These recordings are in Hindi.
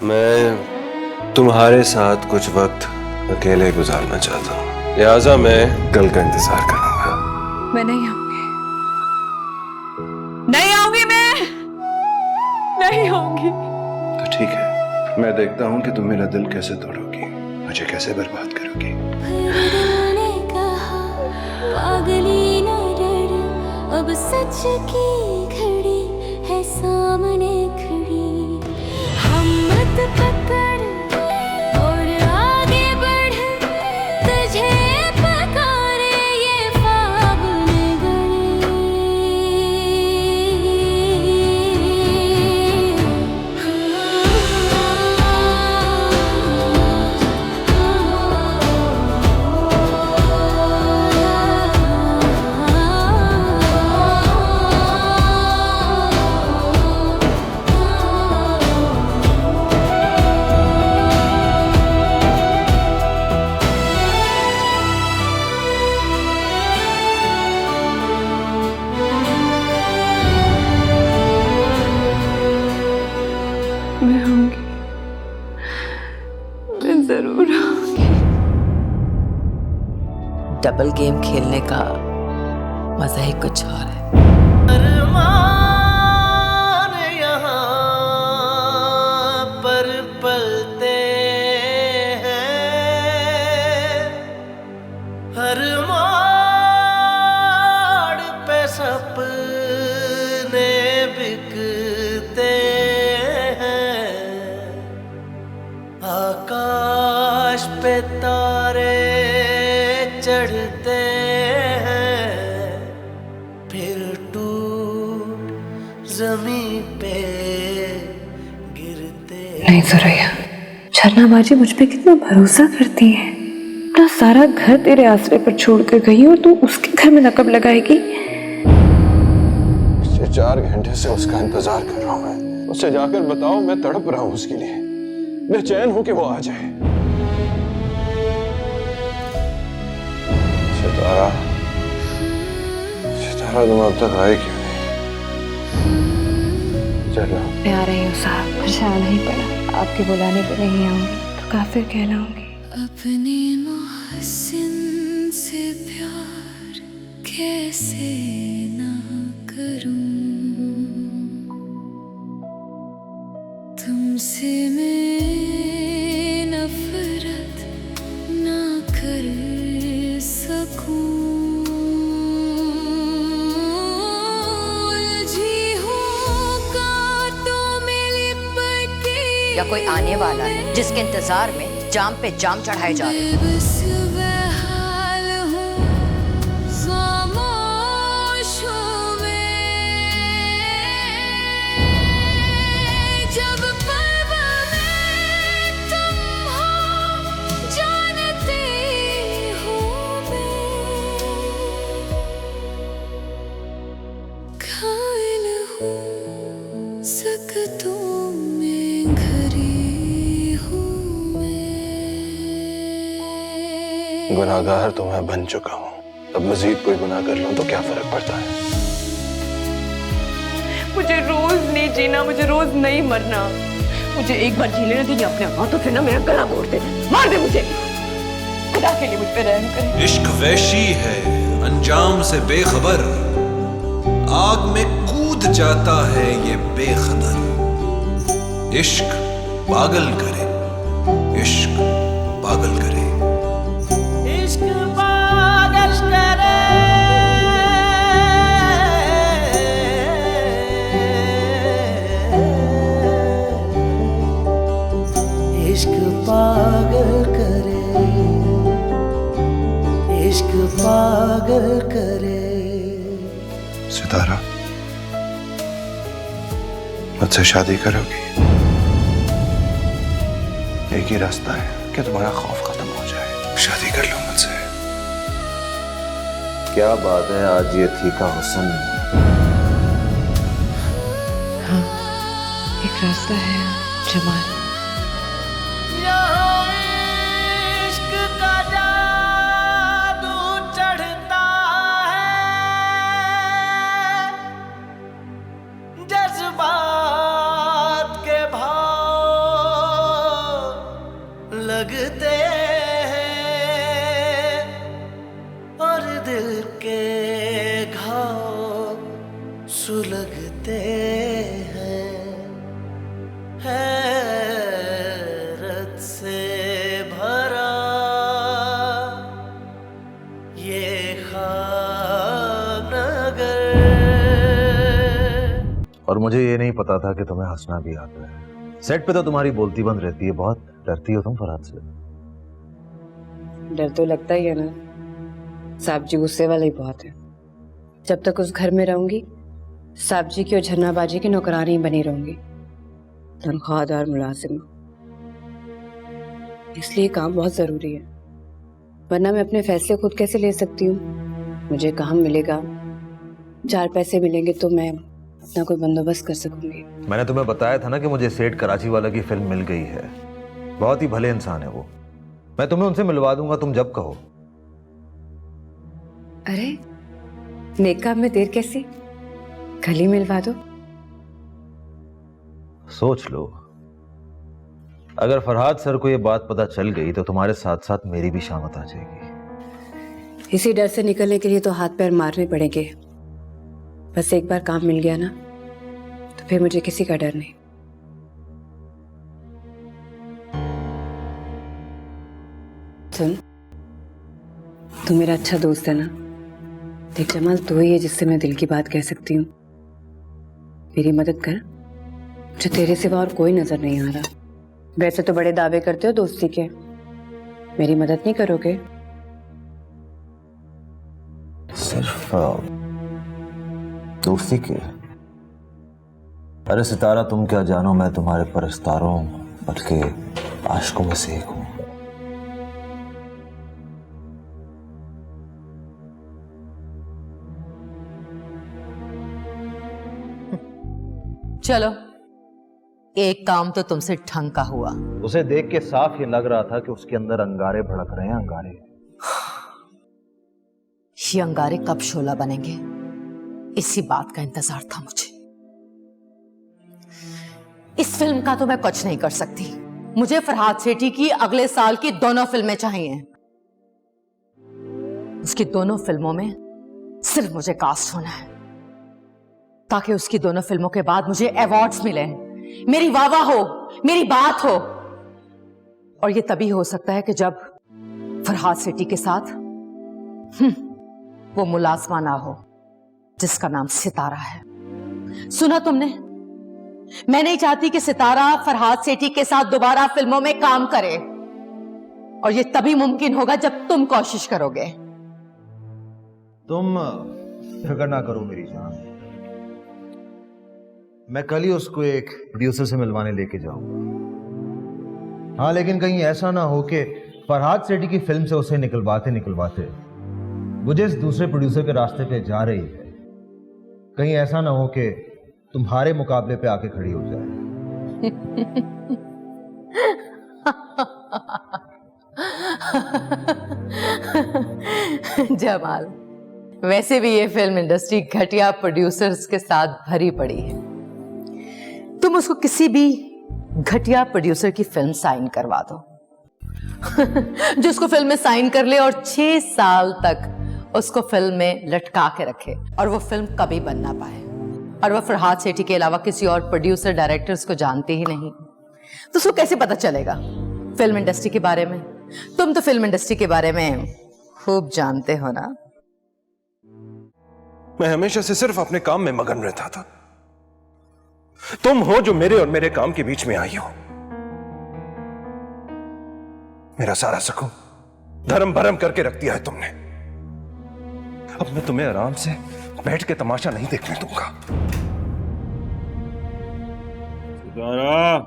मैं तुम्हारे साथ कुछ वक्त अकेले गुजारना चाहता हूँ, लिहाजा मैं कल का इंतजार करूंगा। मैं नहीं आऊंगी, नहीं आऊंगी, मैं नहीं आऊंगी। तो ठीक है, मैं देखता हूँ कि तुम मेरा दिल कैसे तोड़ोगी, मुझे कैसे बर्बाद करोगी। पागली न डर, अब सच की घड़ी है सामने खड़ी। हिम्मत पकड़ और आगे बढ़, तुझे पकारे ये ख्वाब मैं आऊंगी, मैं जरूर आऊंगी। डबल गेम खेलने का मजा ही कुछ और है। अरमान यहाँ पर पलते हैं, हर मोड़ पे सपने बिकते हैं, आकाश पे तारे चढ़ते हैं, फिर टूट जमीन पे गिरते। नहीं सुरैया, झरनाबाजी मुझ पे कितना भरोसा करती है। अपना सारा घर तेरे आसरे पर छोड़ कर गई और तू उसके घर में नकब लगाएगी। पिछले 4 घंटे से उसका इंतजार कर रहा हूँ मैं। उससे जाकर बताओ, मैं तड़प रहा हूँ उसके लिए, बेचैन हूँ कि वो आ जाए। सितारा, सितारा तुम अब तक आए क्यों नहीं? चलो। मैं आ रही हूँ साहब, मुझे आना ही पड़ा। आपके बुलाने पर नहीं आऊंगी तो काफिर कहलाऊंगी। अपने मोहसिन से प्यार कैसे ना करूं, तुमसे मैं नफरत ना कर सकूं। उलझी हूं कांटों में लिपट के, या कोई आने वाला है जिसके इंतजार में जाम पे जाम चढ़ाए जा रहे हैं। बस बेहाल हूं, खामोश हूं मैं। जब पल में तुम हो, जानते हो मैं घायल हूं, सकतों में घरी हूं। गुनाहगार तो मैं बन चुका हूँ, अब मजीद कोई गुनाह कर लूं तो क्या फर्क पड़ता है? मुझे रोज नहीं जीना, मुझे रोज नहीं मरना। मुझे एक बार जी लेने दीजिए अपने हाथों से ना मेरा गला मोड़ दे, मार दे मुझे। खुदा के लिए मुझ पे रहम करें। इश्क वैशी है अंजाम से बेखबर, आग में कूद जाता है ये बेखबर। इश्क पागल करे, इश्क पागल करे। इश्क पागल करे, इश्क पागल करे, इश्क पागल करे। सितारा, मुझसे शादी करोगी? एक ही रास्ता है कि तुम्हारा खौफ खत्म हो जाए, शादी कर लो मुझसे। क्या बात है, आज ये थी का हुस्न। हाँ, एक रास्ता है जमाल। यहाँ इश्क का जादू चढ़ता है, जज्बात के भाव लगते हैं और दिल के घाव सुलगते हैं। हैरत से भरा ये ख्वाब नगर। और मुझे ये नहीं पता था कि तुम्हें हंसना भी आता है। सेट पे तो तुम्हारी बोलती बंद रहती है, बहुत डरती हो तुम फरहाद से। डर तो लगता ही है ना, साहब जी गुस्से वाले ही बहुत है। जब तक उस घर में रहूंगी साहब जी की और झरनाबाजी की नौकरानी बनी रहूंगी, तनख्वाहदार मुलाजिम। इसलिए काम बहुत जरूरी है, वरना मैं अपने फैसले खुद कैसे ले सकती हूँ। मुझे काम मिलेगा, 4 पैसे मिलेंगे तो मैं अपना कोई बंदोबस्त कर सकूंगी। मैंने तुम्हें बताया था ना कि मुझे सेठ कराची वाला की फिल्म मिल गई है। बहुत ही भले इंसान है वो। मैं तुम्हें उनसे मिलवा दूंगा, तुम जब कहो। अरे नेक काम में देर कैसी, कल ही मिलवा दो। सोच लो, अगर फरहाद सर को ये बात पता चल गई तो तुम्हारे साथ साथ मेरी भी शामत आ जाएगी। इसी डर से निकलने के लिए तो हाथ पैर मारने पड़ेंगे। बस एक बार काम मिल गया ना तो फिर मुझे किसी का डर नहीं। सुन, तू मेरा अच्छा दोस्त है ना। देख जमाल, तू ही है जिससे मैं दिल की बात कह सकती हूँ। मेरी मदद कर, मुझे तेरे सिवा और कोई नजर नहीं आ रहा। वैसे तो बड़े दावे करते हो दोस्ती के, मेरी मदद नहीं करोगे? सिर्फ दोस्ती के? अरे सितारा, तुम क्या जानो, मैं तुम्हारे परस्तारों बल्कि आशिकों में से एक हूं। चलो, एक काम तो तुमसे ढंग का हुआ। उसे देख के साफ ये लग रहा था कि उसके अंदर अंगारे भड़क रहे हैं। अंगारे? ये अंगारे कब शोला बनेंगे, इसी बात का इंतजार था मुझे। इस फिल्म का तो मैं कुछ नहीं कर सकती। मुझे फरहाद सेठी की अगले साल की दोनों फिल्में चाहिए। उसकी दोनों फिल्मों में सिर्फ मुझे कास्ट होना है, ताकि उसकी दोनों फिल्मों के बाद मुझे अवार्ड्स मिले, मेरी वाहवाह हो, मेरी बात हो। और ये तभी हो सकता है कि जब फरहाद सेठी के साथ वो मुलाजमा ना हो जिसका नाम सितारा है। सुना तुमने? मैं नहीं चाहती कि सितारा फरहाद सेठी के साथ दोबारा फिल्मों में काम करे, और ये तभी मुमकिन होगा जब तुम कोशिश करोगे। तुम फिक्र ना करो मेरी जान, मैं कल ही उसको एक प्रोड्यूसर से मिलवाने लेके जाऊंगा। हाँ, लेकिन कहीं ऐसा ना हो कि फरहाद सेठी की फिल्म से उसे निकलवाते निकलवाते वो जिस दूसरे प्रोड्यूसर के रास्ते पे जा रही है, कहीं ऐसा ना हो कि तुम्हारे मुकाबले पे आके खड़ी हो जाए। जमाल, वैसे भी ये फिल्म इंडस्ट्री घटिया प्रोड्यूसर्स के साथ भरी पड़ी है। तुम उसको किसी भी घटिया प्रोड्यूसर की फिल्म साइन करवा दो जो उसको फिल्म में साइन कर ले और 6 साल तक उसको फिल्म में लटका के रखे, और वो फिल्म कभी बन ना पाए। और वो फरहाद सेठी के अलावा किसी और प्रोड्यूसर डायरेक्टर्स को जानते ही नहीं, तो उसको कैसे पता चलेगा फिल्म इंडस्ट्री के बारे में? तुम तो फिल्म इंडस्ट्री के बारे में खूब जानते हो ना। मैं हमेशा से सिर्फ अपने काम में मगन रहता था। तुम हो जो मेरे और मेरे काम के बीच में आई हो। मेरा सारा सुकून धर्म भरम करके रख दिया है तुमने। अब मैं तुम्हें आराम से बैठ के तमाशा नहीं देखने दूंगा। सितारा,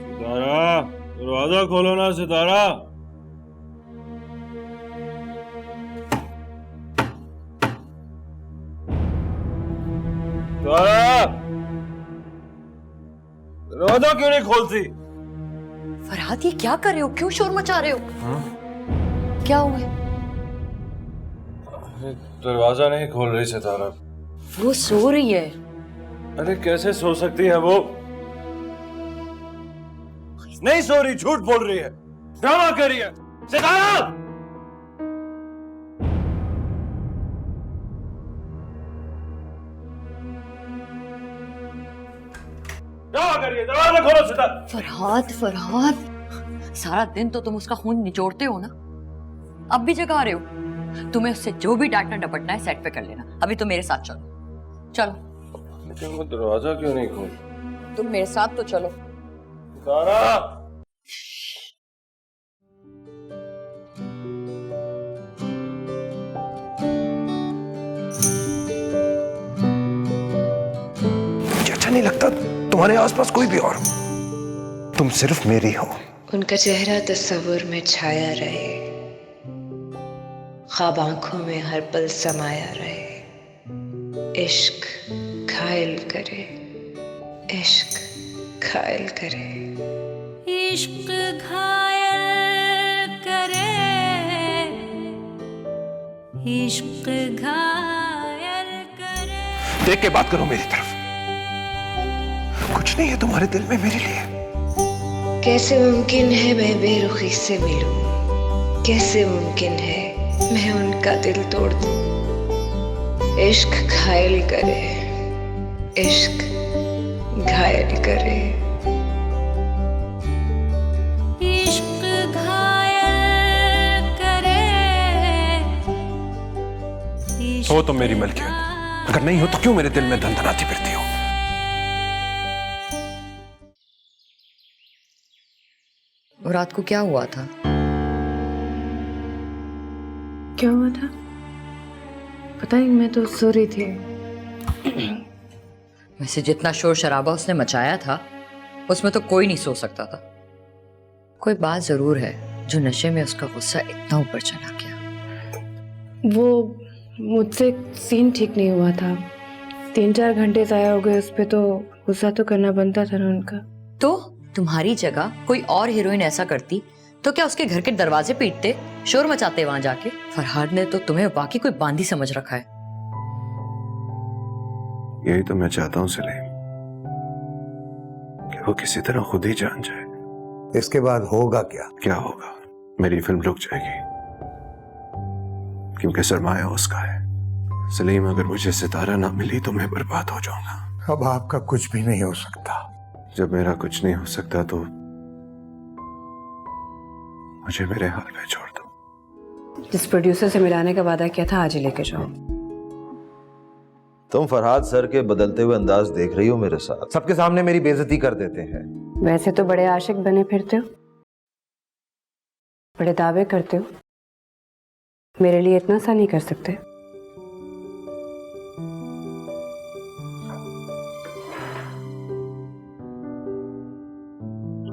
सितारा, दरवाजा खोलो ना सितारा। सितारा, दरवाजा क्यों नहीं खोलती? फरहाद, ये क्या कर रहे हो? क्यों शोर मचा रहे हो? क्या हुआ? दरवाजा नहीं खोल रही सितारा। वो सो रही है। अरे कैसे सो सकती है वो? नहीं सो रही, झूठ बोल रही है, ड्रामा कर रही है। सितारा! ड्रामा कर रही है, दरवाजा खोलो सितारा। फरहाद, फरहाद, सारा दिन तो तुम उसका खून निचोड़ते हो ना, अब भी जगा रहे हो। तुम्हें उससे जो भी डांटना डपटना है सेट पे कर लेना। अभी तो मेरे साथ चलो। चलो। लेकिन वो दरवाजा क्यों नहीं खोल? तुम मेरे साथ तो चलो। सितारा! मुझे अच्छा नहीं लगता तुम्हारे आसपास कोई भी और हो। तुम सिर्फ मेरी हो। उनका चेहरा तस्वुर में छाया रहे, ख्वाब आंखों में हर पल समाया रहे। इश्क घायल करे, इश्क घायल करे, इश्क घायल करे, इश्क घायल करे। देख के बात करो मेरी तरफ। कुछ नहीं है तुम्हारे दिल में मेरे लिए। कैसे मुमकिन है मैं बेरुखी से मिलूं? कैसे मुमकिन है मैं उनका दिल तोड़ दूं? इश्क घायल करे, इश्क घायल करे, इश्क घायल करे। हो तो मेरी मलकियत, अगर नहीं हो तो क्यों मेरे दिल में धनधनाती फिरती हो? और रात को क्या हुआ था? क्या हुआ था पता नहीं, मैं तो सो रही थी। वैसे जितना शोर शराबा उसने मचाया था उसमें तो कोई नहीं सो सकता था। कोई बात जरूर है जो नशे में उसका गुस्सा इतना ऊपर चला गया। वो मुझसे सीन ठीक नहीं हुआ था। 3-4 घंटे ज़ाया हो गए उस पे, तो गुस्सा तो करना बनता था ना उनका। तो तुम्हारी जगह कोई और हीरोइन ऐसा करती तो क्या उसके घर के दरवाजे पीटते, शोर मचाते वहां जाके? फरहाद ने तो तुम्हें वाकई कोई बांदी समझ रखा है। यही तो मैं चाहता हूँ सलीम, कि वो किसी तरह खुद ही जान जाए। इसके बाद होगा क्या? क्या होगा? मेरी फिल्म रुक जाएगी, क्योंकि सरमाया उसका है। सलीम, अगर मुझे सितारा ना मिली तो मैं बर्बाद हो जाऊंगा। अब आपका कुछ भी नहीं हो सकता। जब मेरा कुछ नहीं हो सकता तो मुझे मेरे हाल में छोड़ दो। जिस प्रोड्यूसर से मिलाने का वादा किया था आज ही लेके जाओ। तुम फरहाद सर के बदलते हुए अंदाज देख रही हो मेरे साथ। सबके सामने मेरी बेइज्जती कर देते हैं। वैसे तो बड़े आशिक बने फिरते हो, बड़े दावे करते हो, मेरे लिए इतना सा नहीं कर सकते?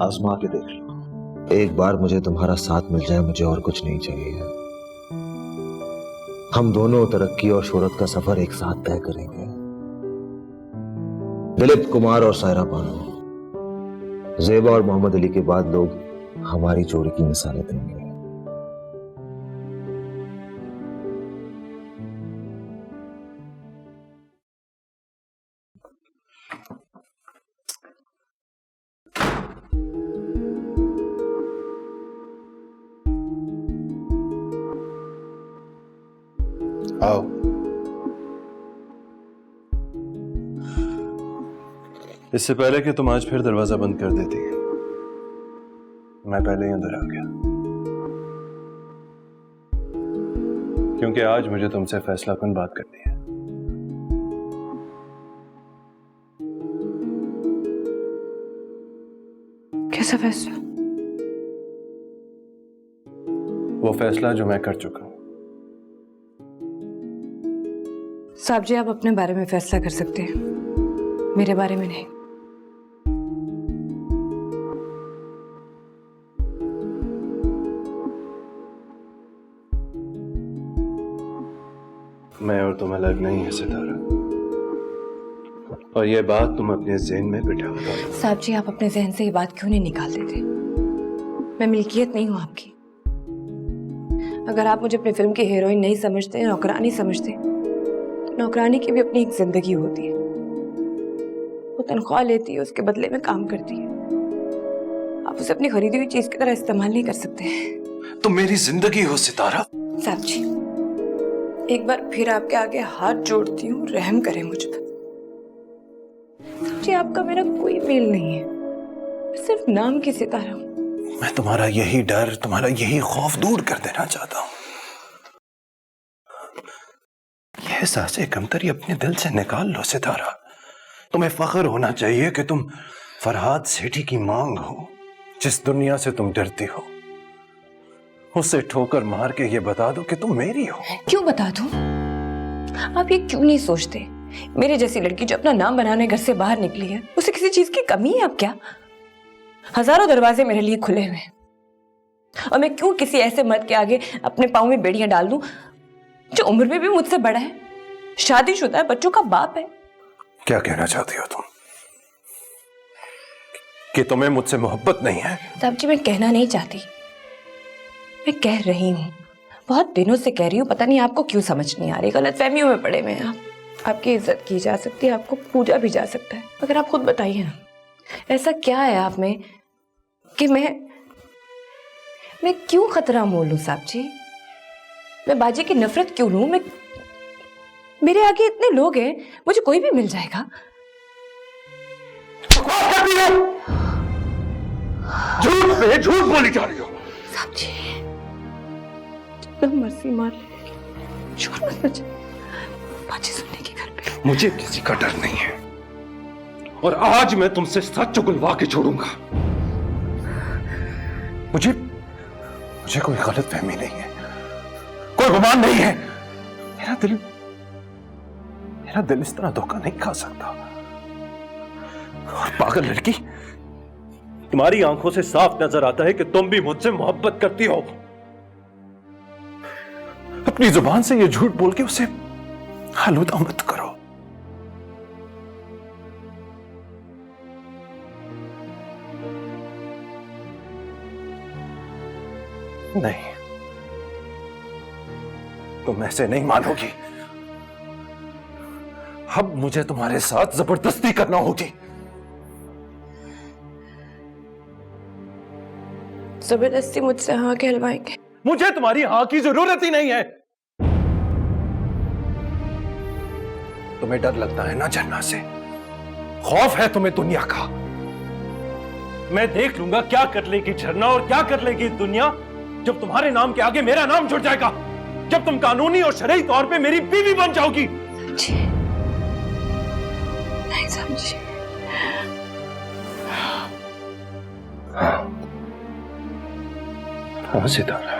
आजमा के देख लो। एक बार मुझे तुम्हारा साथ मिल जाए, मुझे और कुछ नहीं चाहिए। हम दोनों तरक्की और शोहरत का सफर एक साथ तय करेंगे। दिलीप कुमार और सायरा बानो, जेबा और मोहम्मद अली के बाद लोग हमारी जोड़ी की मिसालें देंगे। आओ। इससे पहले कि तुम आज फिर दरवाजा बंद कर देती, मैं पहले ही अंदर आ गया, क्योंकि आज मुझे तुमसे फैसलाकुन बात करनी है। कैसा फैसला? वो फैसला जो मैं कर चुका हूं। साहब जी, आप अपने बारे में फैसला कर सकते हैं, मेरे बारे में नहीं। मैं और तुम अलग नहीं है सितारा, और ये बात तुम अपने ज़हन में बिठा दो। साहब जी, आप अपने जहन से ये बात क्यों नहीं निकाल देते? मैं मिल्कियत नहीं हूं आपकी। अगर आप मुझे अपनी फिल्म की हीरोइन नहीं समझते, नौकरानी समझते, तो नौकरानी की भी अपनी एक जिंदगी होती है। वो तनख्वाह लेती है, उसके बदले में काम करती है। आप उसे अपनी खरीदी हुई चीज की तरह इस्तेमाल नहीं कर सकते। तुम मेरी जिंदगी हो सितारा। साहब जी, एक बार फिर आपके आगे हाथ जोड़ती हूँ, रहम करें मुझ पर। साहब जी, आपका मेरा कोई मेल नहीं है, मैं सिर्फ नाम की सितारा हूँ। मैं तुम्हारा यही डर, तुम्हारा यही खौफ दूर कर देना चाहता हूँ। यह एहसास कमतरी अपने दिल से निकाल लो सितारा। तुम्हें फख्र होना चाहिए कि तुम फरहाद सेठी की मांग हो। जिस दुनिया से तुम डरती हो, उसे ठोकर मार के ये बता दो कि तुम मेरी हो। क्यों बता दूं? आप ये क्यों नहीं सोचते? मेरे जैसी लड़की जो अपना नाम बनाने घर से बाहर निकली है, उसे किसी चीज की कमी है अब क्या? हजारों दरवाजे मेरे लिए खुले हुए हैं, और मैं क्यों किसी ऐसे मर्द के आगे अपने पाँव में बेड़ियां डाल दूं जो उम्र में भी मुझसे बड़ा है, शादीशुदा है, बच्चों का बाप है। क्या कहना चाहती हो तुम? कि तुम्हें मुझसे मोहब्बत नहीं है? साहब जी, मैं कहना नहीं चाहती, मैं कह रही हूँ। बहुत दिनों से कह रही हूँ, पता नहीं आपको क्यों समझ नहीं आ रही। गलतफहमियों में पड़े हुए हैं आप। आपकी इज्जत की जा सकती है, आपको पूजा भी जा सकता है, मगर आप खुद बताइए ना, ऐसा क्या है आप में कि मैं क्यों खतरा मोल लूं? साहब जी, मैं बाजी की नफरत क्यों लूं? मेरे आगे इतने लोग हैं, मुझे कोई भी मिल जाएगा। झूठ पे झूठ बोली जा रही हो। साहब जी, जितना मर्जी मार ले, शोर मत मचाइए, बाजी सुनने के घर पे। मुझे किसी का डर नहीं है, और आज मैं तुमसे सच उगलवा के छोड़ूंगा। मुझे कोई गलत फहमी नहीं है, कोई गुमान नहीं है। मेरा दिल इस तरह धोखा नहीं खा सकता। और पागल लड़की, तुम्हारी आंखों से साफ नजर आता है कि तुम भी मुझसे मोहब्बत करती हो। अपनी जुबान से ये झूठ बोल के उसे आलूदा मत करो। नहीं, तुम ऐसे नहीं मानोगी। अब मुझे तुम्हारे साथ जबरदस्ती करना होगी। जबरदस्ती मुझसे हाँ कहलवाएंगे? मुझे तुम्हारी हाँ की जरूरत ही नहीं है। तुम्हें डर लगता है ना झरना से, खौफ है तुम्हें दुनिया का। मैं देख लूंगा क्या कर लेगी झरना और क्या कर लेगी दुनिया जब तुम्हारे नाम के आगे मेरा नाम जुड़ जाएगा, जब तुम कानूनी और शरई तौर पे मेरी बीवी बन जाओगी। नहीं समझी। हाँ सितारा,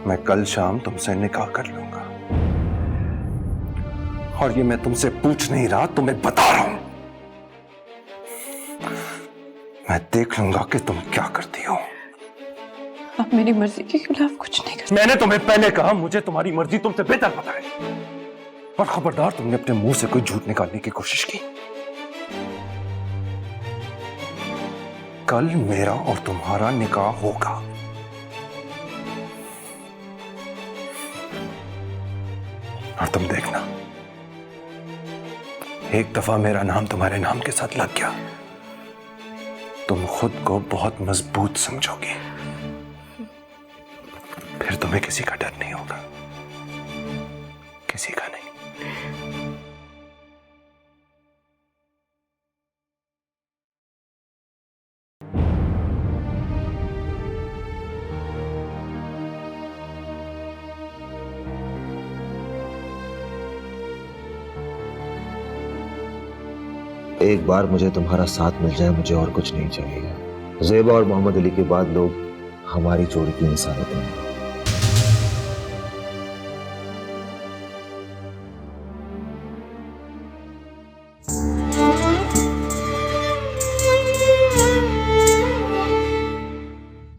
मैं कल शाम तुमसे निकाह कर लूंगा, और ये मैं तुमसे पूछ नहीं रहा, तुम्हें बता रहा हूं। मैं देख लूंगा कि तुम क्या करती हो। आप मेरी मर्जी के खिलाफ कुछ नहीं कर। मैंने तुम्हें पहले कहा, मुझे तुम्हारी मर्जी तुमसे बेहतर पता है। और खबरदार, तुमने अपने मुंह से कोई झूठ निकालने की कोशिश की। कल मेरा और तुम्हारा निकाह होगा। और तुम देखना, एक दफा मेरा नाम तुम्हारे नाम के साथ लग गया, तुम खुद को बहुत मजबूत समझोगी। फिर तुम्हें किसी का डर नहीं होगा, किसी का नहीं। एक बार मुझे तुम्हारा साथ मिल जाए, मुझे और कुछ नहीं चाहिए। ज़ेबा और मोहम्मद अली के बाद लोग हमारी जोड़ी की इंसानियत हैं।